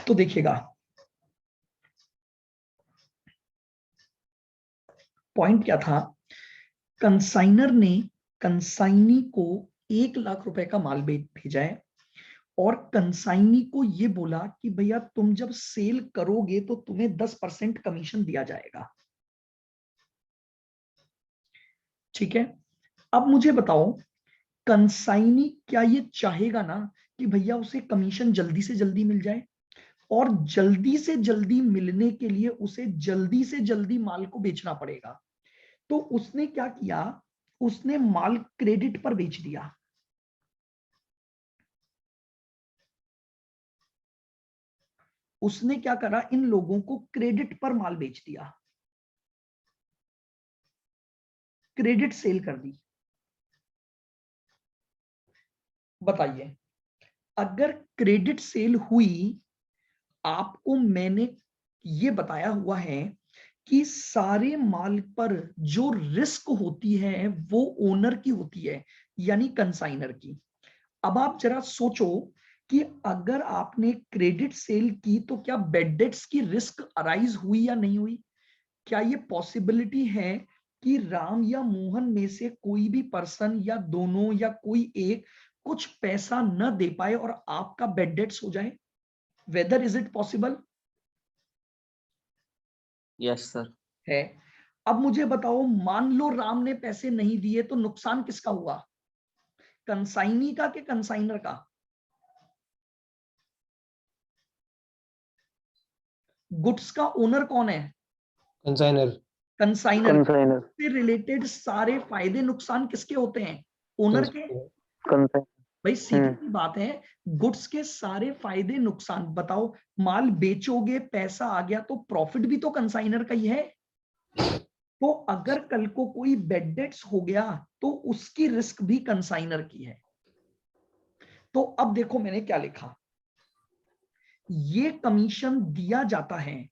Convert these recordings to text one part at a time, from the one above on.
तो देखिएगा, पॉइंट क्या था, कंसाइनर ने कंसाइनी को 1 लाख रुपए का माल भेजा है और कंसाइनी को ये बोला कि भैया तुम जब सेल करोगे तो तुम्हें 10% कमीशन दिया जाएगा। ठीक है, अब मुझे बताओ, कंसाइनी क्या ये चाहेगा ना कि भैया उसे कमीशन जल्दी से जल्दी मिल जाए, और जल्दी से जल्दी मिलने के लिए उसे जल्दी से जल्दी माल को बेचना पड़ेगा। तो उसने क्या किया, उसने माल क्रेडिट पर बेच दिया। उसने क्या करा, इन लोगों को क्रेडिट पर माल बेच दिया, क्रेडिट सेल कर दी। बताइए, अगर क्रेडिट सेल हुई, आपको मैंने ये बताया हुआ है कि सारे माल पर जो रिस्क होती है वो ओनर की होती है, यानी कंसाइनर की। अब आप जरा सोचो कि अगर आपने क्रेडिट सेल की तो क्या बेड डेट्स की रिस्क अराइज हुई या नहीं हुई? क्या ये पॉसिबिलिटी है कि राम या मोहन में से कोई भी पर्सन या दोनों या कोई एक कुछ पैसा न दे पाए और आपका बेड डेट्स हो जाए? Whether is it possible? Yes sir. है। अब मुझे बताओ, मान लो राम ने पैसे नहीं दिए तो नुकसान किसका हुआ, कंसाइनी का कि कंसाइनर का? गुड्स का ओनर कौन है? कंसाइनर। कंसाइनर। कंसाइनर। से रिलेटेड सारे फायदे नुकसान किसके होते हैं, ओनर के। कंसाइनर। भाई सीधी सी बात है, गुड्स के सारे फायदे नुकसान बताओ, माल बेचोगे पैसा आ गया तो प्रॉफिट भी तो कंसाइनर का ही है। तो अगर कल को कोई बेड डेट्स हो गया तो उसकी रिस्क भी कंसाइनर की है। तो अब देखो मैंने क्या लिखा, ये कमीशन दिया जाता है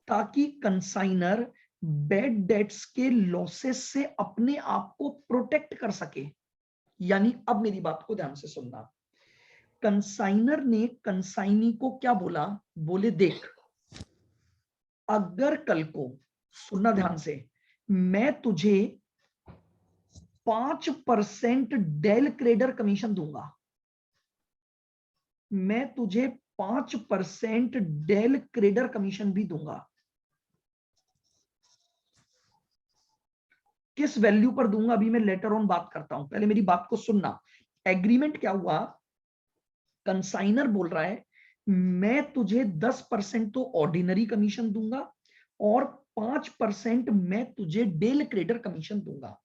ताकि कंसाइनर बेड डेट्स के लॉसेस से अपने आप को प्रोटेक्ट कर सके। यानी अब मेरी बात को ध्यान से सुनना, कंसाइनर ने कंसाइनी को क्या बोला, बोले देख, अगर कल को, सुनना ध्यान से, मैं तुझे 5% डेल क्रेडर कमीशन दूंगा, मैं तुझे 5% डेल क्रेडर कमीशन भी दूंगा। किस वैल्यू पर दूंगा अभी मैं लेटर ऑन बात करता हूं, पहले मेरी बात को सुनना। एग्रीमेंट क्या हुआ, कंसाइनर बोल रहा है मैं तुझे 10% तो ऑर्डिनरी कमीशन दूंगा और 5% मैं तुझे डेल क्रेडर कमीशन दूंगा।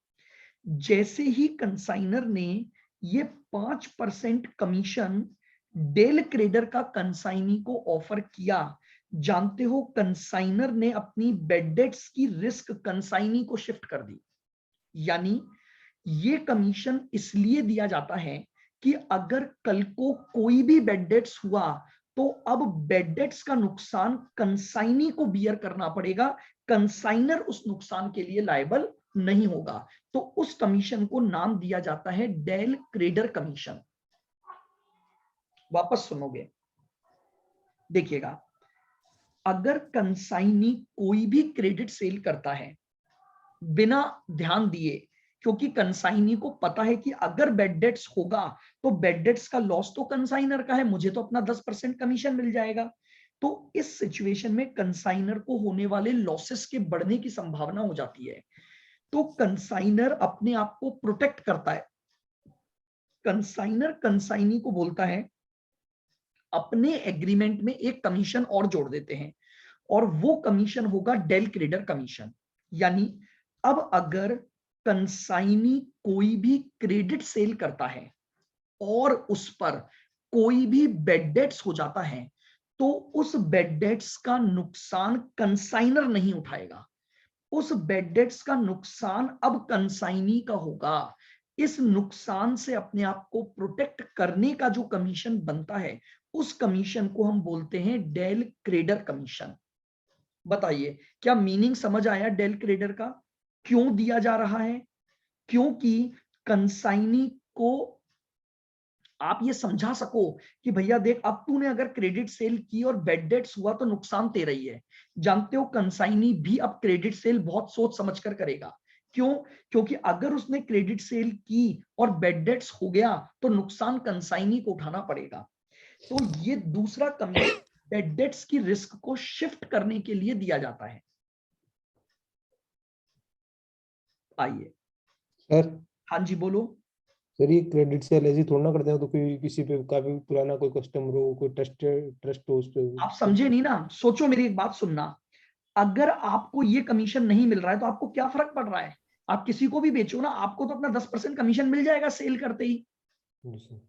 जैसे ही कंसाइनर ने ये 5% कमीशन डेल क्रेडर का कंसाइनी को ऑफर किया, जानते हो कंसाइनर ने अपनी बेड डेट्स की रिस्क कंसाइनी को शिफ्ट कर दी। यानी ये कमीशन इसलिए दिया जाता है कि अगर कल को कोई भी बेड डेट्स हुआ तो अब बेड डेट्स का नुकसान कंसाइनी को बियर करना पड़ेगा, कंसाइनर उस नुकसान के लिए लायबल नहीं होगा। तो उस कमीशन को नाम दिया जाता है डेल क्रेडर कमीशन। वापस सुनोगे, देखिएगा, अगर कंसाइनी कोई भी क्रेडिट सेल करता है बिना ध्यान दिए, क्योंकि कंसाइनी को पता है कि अगर बेड डेट्स होगा तो बेड डेट्स का लॉस तो कंसाइनर का है, मुझे तो अपना 10% कमीशन मिल जाएगा। तो इस सिचुएशन में कंसाइनर को होने वाले लॉसेस के बढ़ने की संभावना हो जाती है। तो कंसाइनर अपने आप को प्रोटेक्ट करता है, कंसाइनर कंसाइनी को बोलता है अपने एग्रीमेंट में एक कमीशन और जोड़ देते हैं और वो कमीशन होगा डेल क्रेडर कमीशन। यानी अब अगर कंसाइनी कोई भी क्रेडिट सेल करता है और उस पर कोई भी बेड डेट्स हो जाता है तो उस बेड डेट्स का नुकसान कंसाइनर नहीं उठाएगा, उस बेड डेट्स का नुकसान अब कंसाइनी का होगा। इस नुकसान से अपने आप को प्रोटेक्ट करने का जो कमीशन बनता है उस कमीशन को हम बोलते हैं डेल क्रेडर कमीशन। बताइए, क्या मीनिंग समझ आया डेल क्रेडर का, क्यों दिया जा रहा है? क्योंकि कंसाइनी को आप ये समझा सको कि भैया देख, अब तूने अगर क्रेडिट सेल की और बेड डेट्स हुआ तो नुकसान तेरा ही है। जानते हो कंसाइनी भी अब क्रेडिट सेल बहुत सोच समझ कर करेगा। क्यों? क्योंकि अगर उसने क्रेडिट सेल की और बेड डेट्स हो गया तो नुकसान कंसाइनी को उठाना पड़ेगा। तो ये दूसरा कमीशन बेड डेट्स की रिस्क को शिफ्ट करने के लिए दिया जाता है। आइए सर। हाँ जी बोलो। सर ये क्रेडिट सेल ऐसी थोड़ा ना करते हैं, तो कोई किसी पे काफी पुराना कोई कस्टमर हो, कोई ट्रस्ट हो उस पे। आप समझे नहीं ना, सोचो मेरी एक बात सुनना। अगर आपको ये कमीशन नहीं मिल रहा है तो आपको क्या फर्क पड़ रहा है? आप किसी को भी बेचो ना, आपको तो अपना 10% कमीशन मिल जाएगा सेल करते ही। जी सर।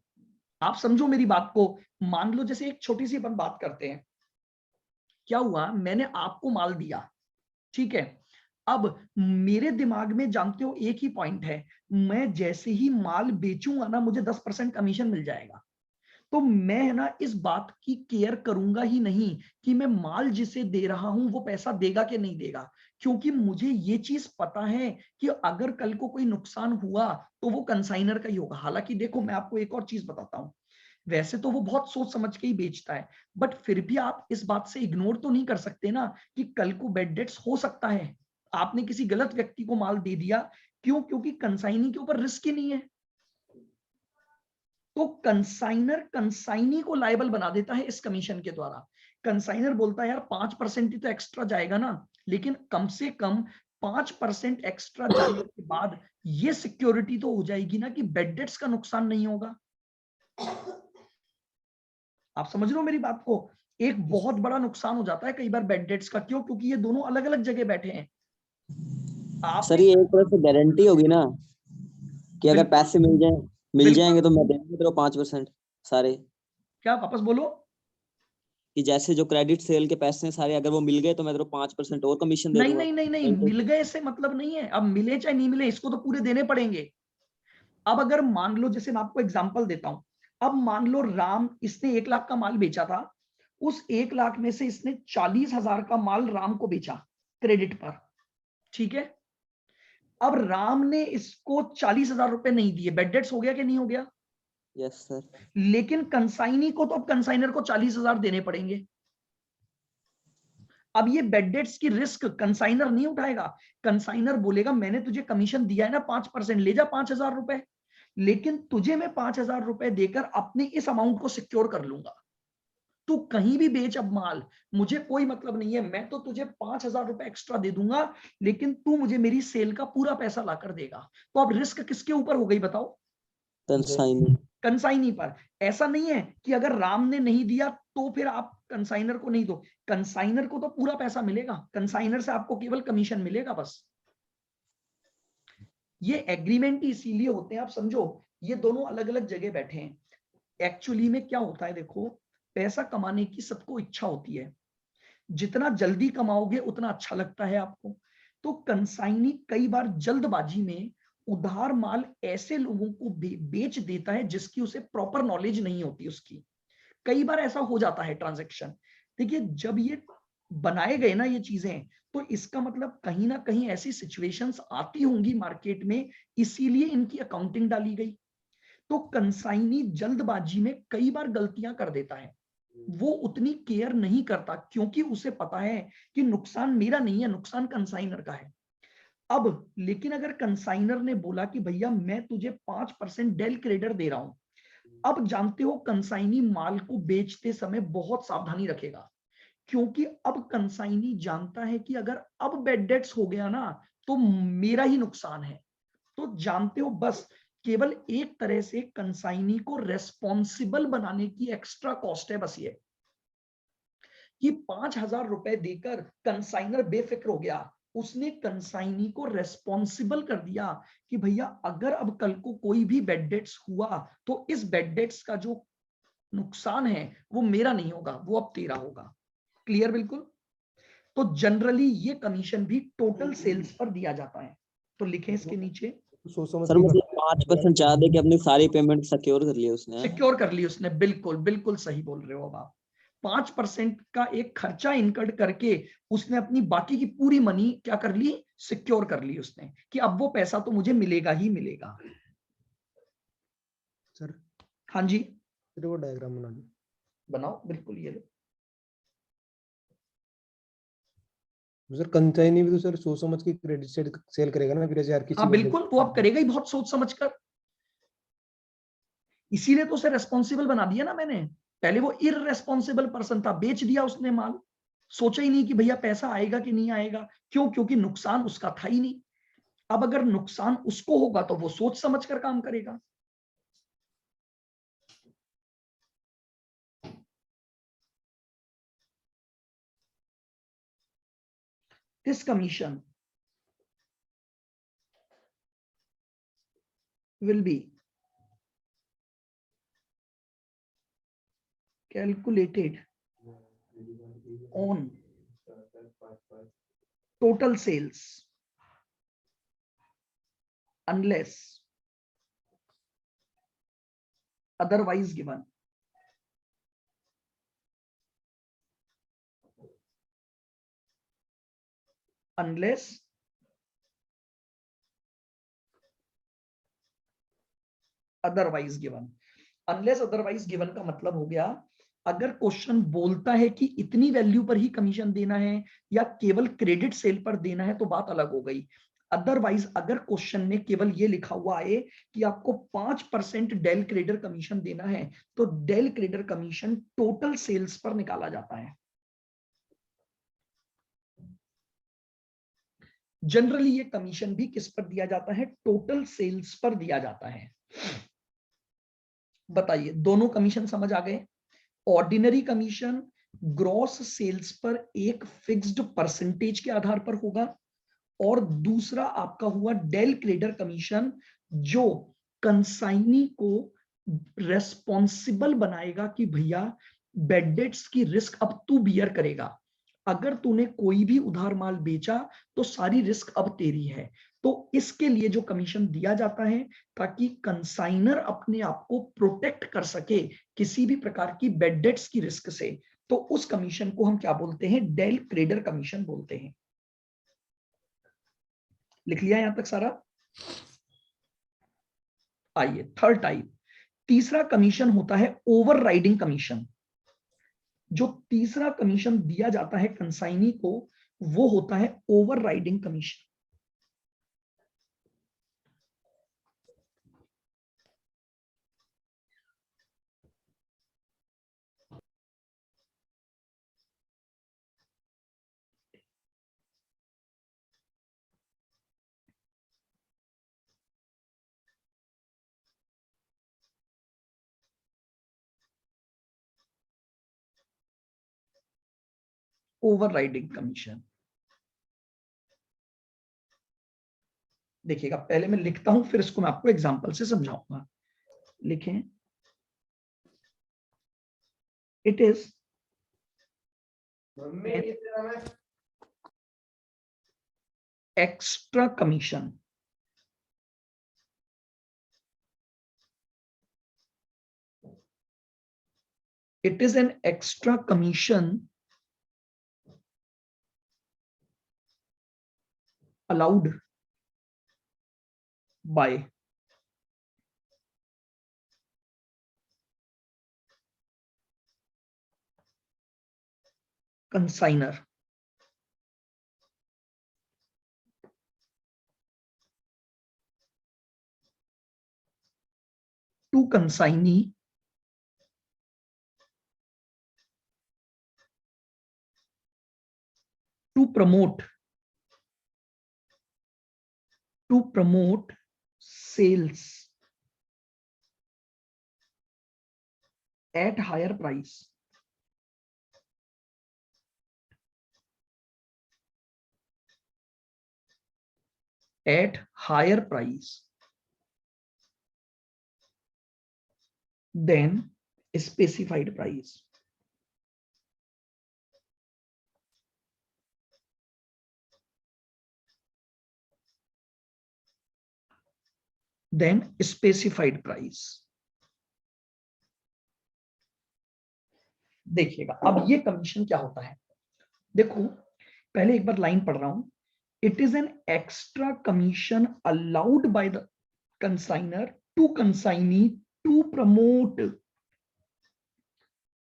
आप समझो मेरी बात को। मान लो जैसे एक छोटी सी अपन बात करते हैं। क्या हुआ, मैंने आपको माल दिया, ठीक है। अब मेरे दिमाग में जानते हो एक ही पॉइंट है, मैं जैसे ही माल बेचूंगा ना मुझे 10% कमीशन मिल जाएगा। तो मैं है ना इस बात की केयर करूंगा ही नहीं कि मैं माल जिसे दे रहा हूं वो पैसा देगा कि नहीं देगा, क्योंकि मुझे ये चीज पता है कि अगर कल को कोई नुकसान हुआ तो वो कंसाइनर का ही होगा। हालांकि देखो मैं आपको एक और चीज बताता हूं, वैसे तो वो बहुत सोच समझ के ही बेचता है, बट फिर भी आप इस बात से इग्नोर तो नहीं कर सकते ना कि कल को बेड डेट्स हो सकता है। आपने किसी गलत व्यक्ति को माल दे दिया, क्यों? क्योंकि कंसाइनी के ऊपर रिस्क ही नहीं है। तो कंसाइनर कंसाइनी को लायबल बना देता है इस कमीशन के द्वारा। कंसाइनर बोलता है यार 5% ही तो एक्स्ट्रा जाएगा ना, लेकिन कम से कम 5% एक्स्ट्रा जाने के बाद ये सिक्योरिटी तो हो जाएगी ना कि बेड डेट्स का नुकसान नहीं होगा। आप समझ रहे हो मेरी बात को? एक बहुत बड़ा नुकसान हो जाता है कई बार बेड डेट्स का। क्यों? क्योंकि ये दोनों अलग अलग जगह बैठे हैं। सर आपने ये एक तरह से गारंटी होगी ना कि अगर बिल्कुल पैसे मिल बिल्कुल जाएंगे तो मैं देंगे तेरे को 5% सारे। क्या वापस बोलो? कि जैसे जो क्रेडिट सेल के पैसे हैं सारे, अगर वो मिल गए तो मैं तेरे को 5% और कमीशन दे नहीं दूंगा। नहीं नहीं नहीं, मिल गए से मतलब नहीं है। अब मिले चाहे नहीं मिले, इसको तो पूरे देने पड़ेंगे। अब अगर मान लो, जैसे मैं आपको एग्जांपल देता हूं, अब मान लो राम, इसने 1 लाख का माल बेचा था, उस 1 लाख में से इसने 40,000 का माल राम को बेचा क्रेडिट पर, ठीक है। अब राम ने इसको 40,000 रुपए नहीं दिए, बेड डेट्स हो गया कि नहीं हो गया? Yes sir. लेकिन कंसाइनी को तो अब कंसाइनर को 40,000 देने पड़ेंगे। अब ये बेड डेट्स की रिस्क कंसाइनर नहीं उठाएगा। कंसाइनर बोलेगा मैंने तुझे कमीशन दिया है ना 5%, ले जा 5,000 रुपए, लेकिन तुझे मैं 5,000 रुपए देकर अपने इस अमाउंट को सिक्योर कर लूंगा। तू कहीं भी बेच अब माल, मुझे कोई मतलब नहीं है, मैं तो तुझे 5,000 रुपए एक्स्ट्रा दे दूंगा, लेकिन तू मुझे मेरी सेल का पूरा पैसा लाकर देगा। तो अब रिस्क किसके ऊपर हो गई बताओ? कंसाइनी। कंसाइनी पर। ऐसा नहीं है कि अगर राम ने नहीं दिया तो फिर आप कंसाइनर को नहीं दो, कंसाइनर को तो पूरा पैसा मिलेगा, कंसाइनर से आपको केवल कमीशन मिलेगा बस। ये एग्रीमेंट ही इसीलिए होते हैं, आप समझो, ये दोनों अलग अलग जगह बैठे हैं। एक्चुअली में क्या होता है देखो, पैसा कमाने की सबको इच्छा होती है, जितना जल्दी कमाओगे उतना अच्छा लगता है आपको। तो कंसाइनी कई बार जल्दबाजी में उधार माल ऐसे लोगों को बेच देता है जिसकी उसे प्रॉपर नॉलेज नहीं होती उसकी। कई बार ऐसा हो जाता है ट्रांजैक्शन। देखिए जब ये बनाए गए ना ये चीजें, तो इसका मतलब कहीं ना कहीं ऐसी सिचुएशंस आती होंगी मार्केट में, इसीलिए इनकी अकाउंटिंग डाली गई। तो कंसाइनी जल्दबाजी में कई बार गलतियां कर देता है, वो उतनी केयर नहीं करता क्योंकि उसे पता है कि नुकसान मेरा नहीं है, नुकसान कंसाइनर का है। अब लेकिन अगर कंसाइनर ने बोला कि भैया मैं तुझे 5% डेल क्रेडिट दे रहा हूं, अब जानते हो कंसाइनी माल को बेचते समय बहुत सावधानी रखेगा, क्योंकि अब कंसाइनी जानता है कि अगर अब बेड डेट्स हो गया ना तो मेरा ही नुकसान है। तो जानते हो बस केवल एक तरह से कंसाइनी को रेस्पॉन्सिबल बनाने की एक्स्ट्रा कॉस्ट है बस ये, कि 5,000 रुपए देकर कंसाइनर बेफिक्र हो गया, उसने कंसाइनी को रेस्पॉन्सिबल कर दिया कि भैया अगर अब कल को कोई भी बेड डेट्स हुआ तो इस बेड डेट्स का जो नुकसान है वो मेरा नहीं होगा, वो अब तेरा होगा। क्लियर बिल्कुल? तो जनरली ये कमीशन भी टोटल सेल्स पर दिया जाता है। तो लिखें इसके नीचे, सोच समझ सर के मतलब 5% चाह दे कि अपनी सारी पेमेंट सिक्योर कर ली उसने। सिक्योर कर ली उसने, बिल्कुल बिल्कुल सही बोल रहे हो अब आप। 5% का एक खर्चा इनकर्ड करके उसने अपनी बाकी की पूरी मनी क्या कर ली, सिक्योर कर ली उसने, कि अब वो पैसा तो मुझे मिलेगा ही मिलेगा। सर हाँ जी फिर वो डायग्राम बना लो, बनाओ, बिल्कुल ये लो। सर कंसाइनी भी तो सर सोच समझ के क्रेडिट सेल करेगा ना, फिर ऐसे यार किसी हाँ बंदे बिल्कुल, वो अब करेगा ही बहुत सोच समझ कर, इसीलिए तो उसे रेस्पॉन्सिबल बना दिया ना मैंने। पहले वो इररेस्पॉन्सिबल पर्सन था, बेच दिया उसने माल, सोचा ही नहीं कि भैया पैसा आएगा कि नहीं आएगा। क्यों? क्योंकि नुकसान उसका था ही नहीं। अब अगर नुकसान उसको होगा तो वो सोच समझ कर काम करेगा। This commission will be calculated on total sales unless otherwise given. Unless otherwise given. Unless otherwise given का मतलब हो गया, अगर क्वेश्चन बोलता है कि इतनी वैल्यू पर ही कमीशन देना है या केवल क्रेडिट सेल पर देना है तो बात अलग हो गई। अदरवाइज अगर क्वेश्चन में केवल ये लिखा हुआ है कि आपको 5% डेल क्रेडर कमीशन देना है तो del credere commission total sales पर निकाला जाता है। जनरली ये कमीशन भी किस पर दिया जाता है? टोटल सेल्स पर दिया जाता है। बताइए, दोनों कमीशन समझ आ गए? ऑर्डिनरी कमीशन ग्रॉस सेल्स पर एक फिक्स्ड परसेंटेज के आधार पर होगा, और दूसरा आपका हुआ डेल क्रेडर कमीशन जो कंसाइनी को रेस्पॉन्सिबल बनाएगा कि भैया बेड डेट्स की रिस्क अब तू बियर करेगा। अगर तूने कोई भी उधार माल बेचा तो सारी रिस्क अब तेरी है। तो इसके लिए जो कमीशन दिया जाता है ताकि कंसाइनर अपने आप को प्रोटेक्ट कर सके किसी भी प्रकार की बेड डेट्स की रिस्क से, तो उस कमीशन को हम क्या बोलते हैं? डेल क्रेडर कमीशन बोलते हैं। लिख लिया यहां तक सारा? आइए थर्ड टाइप, तीसरा कमीशन होता है ओवर राइडिंग कमीशन। जो तीसरा कमीशन दिया जाता है कंसाइनी को वो होता है over riding commission. Over riding commission देखिएगा, पहले मैं लिखता हूं फिर इसको मैं आपको एग्जांपल से समझाऊंगा। लिखें, it is extra commission it is an extra commission allowed by consignor to consignee to promote sales at higher price than specified price. Then specified price. देखिएगा अब ये कमीशन क्या होता है। देखो पहले एक बार लाइन पढ़ रहा हूं। It is an extra commission allowed by the consignor to consignee to promote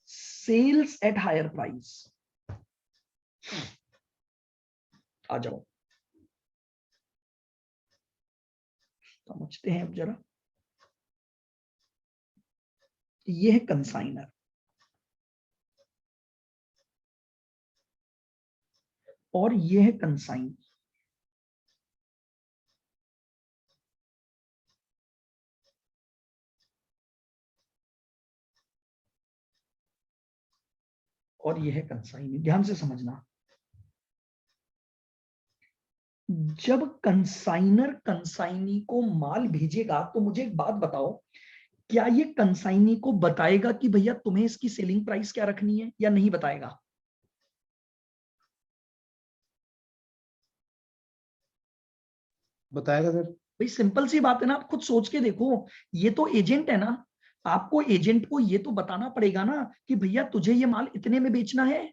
sales at higher price. आ जाओ समझते हैं अब जरा। ये है कंसाइनर और ये है कंसाइन। और ये है कंसाइनी। ध्यान से समझना, जब कंसाइनर कंसाइनी को माल भेजेगा तो मुझे एक बात बताओ, क्या ये कंसाइनी को बताएगा कि भैया तुम्हें इसकी सेलिंग प्राइस क्या रखनी है, या नहीं बताएगा? बताएगा सर। भाई सिंपल सी बात है ना, आप खुद सोच के देखो, ये तो एजेंट है ना, आपको एजेंट को ये तो बताना पड़ेगा ना कि भैया तुझे ये माल इतने में बेचना है।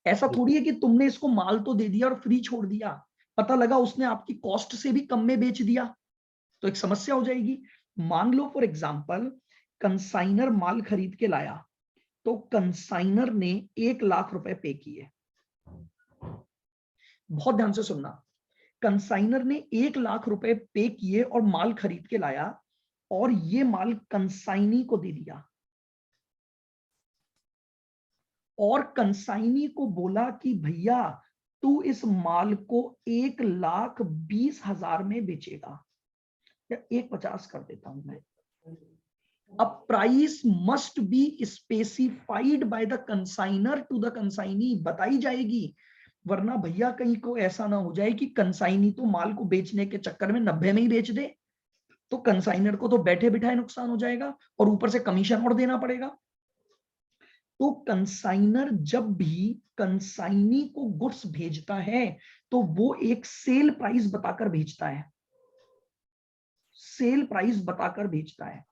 ऐसा थोड़ी है कि तुमने इसको माल तो दे दिया और फ्री छोड़ दिया, पता लगा उसने आपकी कॉस्ट से भी कम में बेच दिया, तो एक समस्या हो जाएगी। मान लो फॉर एग्जाम्पल कंसाइनर माल खरीद के लाया, तो कंसाइनर ने 1 लाख रुपए पे किए। बहुत ध्यान से सुनना, कंसाइनर ने 1 लाख रुपए पे किए और माल खरीद के लाया, और ये माल कंसाइनी को दे दिया, और कंसाइनी को बोला कि भैया तू इस माल को 1,20,000 में बेचेगा, या 1,50 कर देता हूं मैं। अब price must be specified by the consignor to the consignee, बताई जाएगी, वरना भैया कहीं को ऐसा ना हो जाए कि कंसाइनी तो माल को बेचने के चक्कर में 90 में ही बेच दे, तो कंसाइनर को तो बैठे बिठाए नुकसान हो जाएगा और ऊपर से कमीशन और देना पड़ेगा। तो कंसाइनर जब भी कंसाइनी को गुड्स भेजता है तो वो एक सेल प्राइस बताकर भेजता है, सेल प्राइस बताकर भेजता है।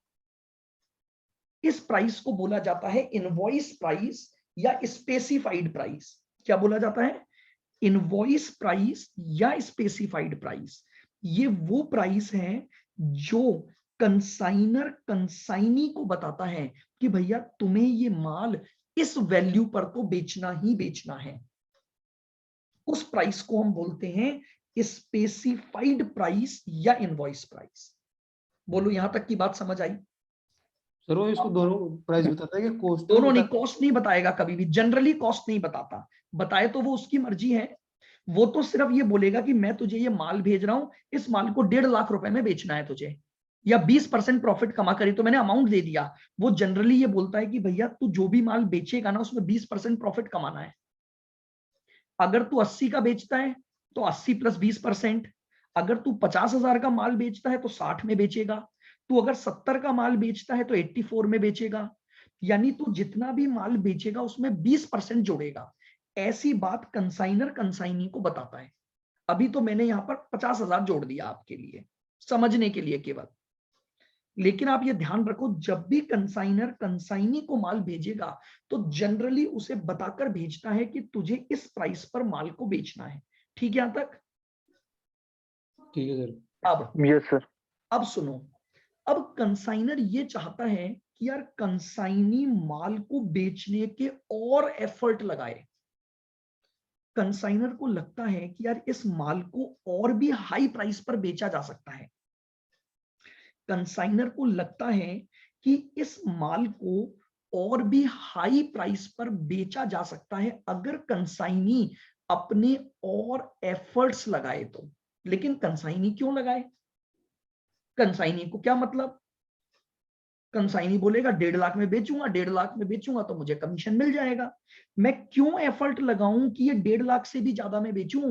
इस प्राइस को बोला जाता है इनवॉइस प्राइस या स्पेसिफाइड प्राइस। क्या बोला जाता है? इनवॉइस प्राइस या स्पेसिफाइड प्राइस। ये वो प्राइस है जो कंसाइनर कंसाइनी को बताता है कि भैया तुम्हें ये माल इस वैल्यू पर तो बेचना ही बेचना है। उस प्राइस को हम बोलते हैं स्पेसिफाइड प्राइस या इनवॉइस प्राइस। बोलो यहां तक की बात समझ आई? सर वो इसको दोनों प्राइस बताता है कि कॉस्ट दोनों नहीं, कॉस्ट नहीं बताएगा कभी भी, जनरली कॉस्ट नहीं बताता। बताए तो वो उसकी मर्जी है, वो तो सिर्फ ये बोलेगा कि मैं तुझे ये माल भेज रहा हूं, इस माल को 1.5 लाख रुपए में बेचना है तुझे, या 20% प्रॉफिट कमा करी तो मैंने अमाउंट दे दिया। वो जनरली ये बोलता है कि भैया तू जो भी माल बेचेगा ना उसमें 20% प्रॉफिट कमाना है। अगर तू 80 का बेचता है तो 80 + 20%। अगर तू 50,000 का माल बेचता है तो 60 में बेचेगा। तू अगर 70 का माल बेचता है तो 84 में बेचेगा। यानी तू जितना भी माल बेचेगा उसमें 20% जोड़ेगा। ऐसी बात कंसाइनर कंसाइनी को बताता है। अभी तो मैंने यहां पर 50,000 जोड़ दिया आपके लिए समझने के लिए केवल, लेकिन आप ये ध्यान रखो जब भी कंसाइनर कंसाइनी को माल भेजेगा तो जनरली उसे बताकर भेजता है कि तुझे इस प्राइस पर माल को बेचना है। ठीक है यहां तक? ठीक है सर। अब यस सर। अब सुनो, अब कंसाइनर ये चाहता है कि यार कंसाइनी माल को बेचने के और एफर्ट लगाए। कंसाइनर को लगता है कि यार इस माल को और भी हाई प्राइस पर बेचा जा सकता है। कंसाइनर को लगता है कि इस माल को और भी हाई प्राइस पर बेचा जा सकता है अगर कंसाइनी अपने और एफर्ट्स लगाए तो। लेकिन कंसाइनी क्यों लगाए? कंसाइनी को क्या मतलब? कंसाइनी बोलेगा 1.5 लाख में बेचूंगा, 1.5 लाख में बेचूंगा तो मुझे कमीशन मिल जाएगा। मैं क्यों एफर्ट लगाऊं कि ये 1.5 लाख से भी ज्यादा में बेचूं?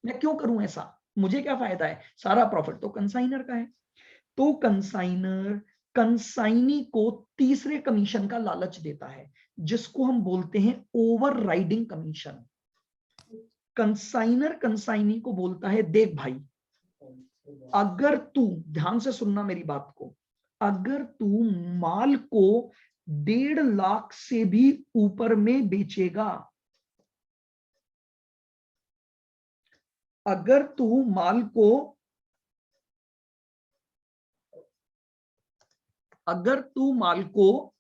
मैं क्यों करूं ऐसा? मुझे क्या फायदा है? सारा प्रॉफिट तो कंसाइनर का है। तो कंसाइनर कंसाइनी को तीसरे कमीशन का लालच देता है, जिसको हम बोलते हैं overriding commission. Consignor consignee को बोलता है देख भाई, अगर तू, ध्यान से सुनना मेरी बात को, अगर तू माल को 1.5 लाख से भी ऊपर में बेचेगा, अगर तू माल को अगर तू माल को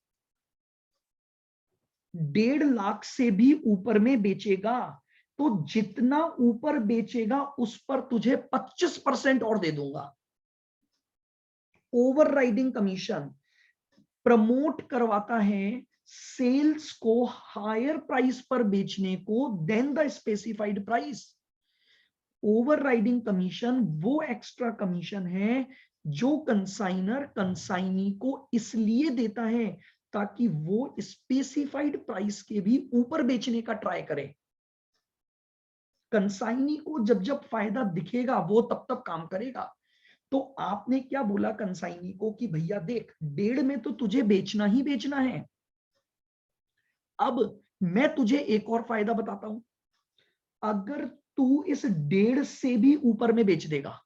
1.5 लाख से भी ऊपर में बेचेगा तो जितना ऊपर बेचेगा उस पर तुझे 25% और दे दूंगा। ओवरराइडिंग कमीशन प्रमोट करवाता है सेल्स को हायर प्राइस पर बेचने को then the specified price. Overriding commission वो एक्स्ट्रा कमीशन है जो कंसाइनर कंसाइनी को इसलिए देता है ताकि वो स्पेसिफाइड प्राइस के भी ऊपर बेचने का ट्राई करे। कंसाइनी को जब जब फायदा दिखेगा वो तब तब काम करेगा। तो आपने क्या बोला कंसाइनी को कि भैया देख 1.5 में तो तुझे बेचना ही बेचना है। अब मैं तुझे एक और फायदा बताता हूं, अगर तू इस 1.5 से भी ऊपर में बेच देगा,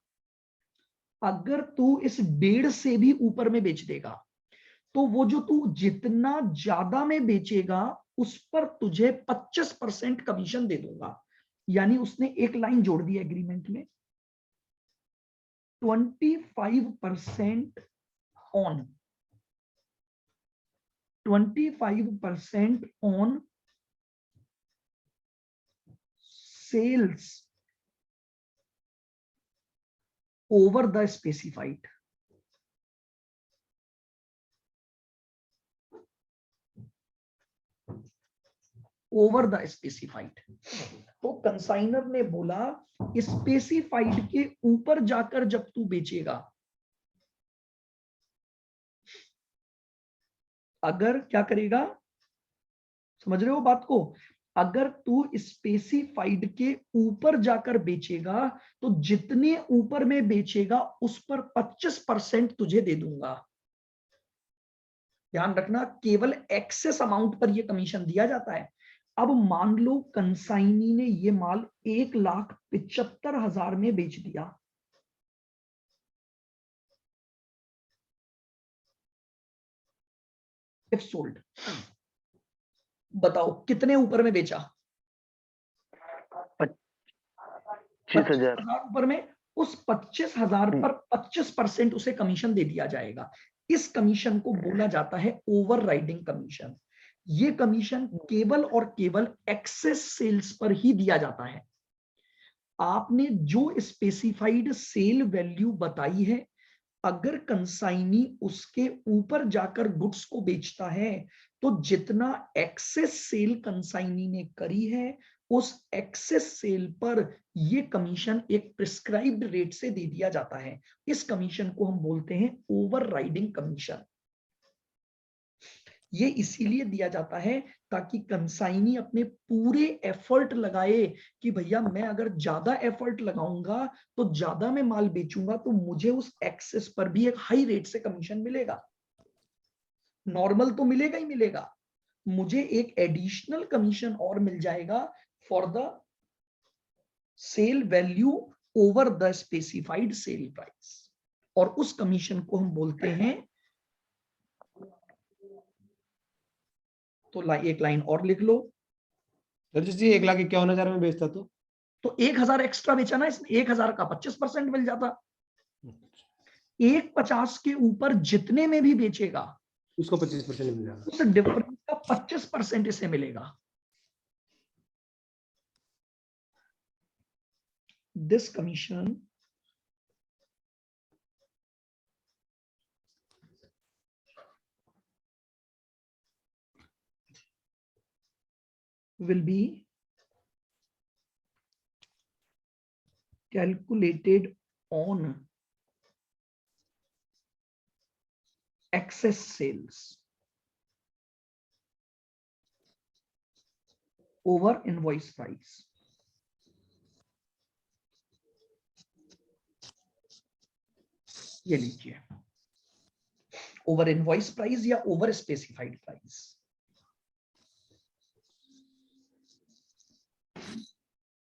अगर तू इस 1.5 से भी ऊपर में बेच देगा तो वो जो तू जितना ज्यादा में बेचेगा उस पर तुझे 25% कमीशन दे दूंगा। यानी उसने एक लाइन जोड़ दी एग्रीमेंट में, 25% on 25% on sales over the specified। Over the specified. तो कंसाइनर ने बोला स्पेसिफाइड के ऊपर जाकर जब तू बेचेगा, अगर क्या करेगा, समझ रहे हो बात को, अगर तू स्पेसिफाइड के ऊपर जाकर बेचेगा तो जितने ऊपर में बेचेगा उस पर 25% तुझे दे दूंगा। ध्यान रखना केवल एक्सेस अमाउंट पर यह कमीशन दिया जाता है। अब मान लो कंसाइनी ने ये माल 1,75,000 में बेच दिया, इफ सोल्ड, बताओ कितने ऊपर में बेचा? 25,000 ऊपर में। उस 25,000 पर 25% उसे कमीशन दे दिया जाएगा। इस कमीशन को बोला जाता है ओवरराइडिंग कमीशन। ये कमीशन केवल और केवल एक्सेस सेल्स पर ही दिया जाता है। आपने जो स्पेसिफाइड सेल वैल्यू बताई है, अगर कंसाइनी उसके ऊपर जाकर गुड्स को बेचता है तो जितना एक्सेस सेल कंसाइनी ने करी है उस एक्सेस सेल पर यह कमीशन एक प्रिस्क्राइब्ड रेट से दे दिया जाता है। इस कमीशन को हम बोलते हैं ओवरराइडिंग कमीशन। ये इसीलिए दिया जाता है ताकि कंसाइनी अपने पूरे एफर्ट लगाए कि भैया मैं अगर ज्यादा एफर्ट लगाऊंगा तो ज्यादा मैं माल बेचूंगा तो मुझे उस एक्सेस पर भी एक हाई रेट से कमीशन मिलेगा। नॉर्मल तो मिलेगा ही मिलेगा, मुझे एक एडिशनल कमीशन और मिल जाएगा for the sale value over the specified sale price. और उस कमीशन को हम बोलते हैं, तो एक लाइन और लिख लो। रजत जी 1,51,000 में बेचता तो 1,000 एक्स्ट्रा बेचा ना इसने, 1,000 का 25% मिल जाता। 1,50 के ऊपर जितने में भी बेचेगा उसको 25% मिल जाएगा। उस डिफरेंस का 25% इसे मिलेगा। This commission will be calculated on excess sales over invoice price। ये लीजिए, ओवर इनवॉइस प्राइस या ओवर स्पेसिफाइड प्राइस।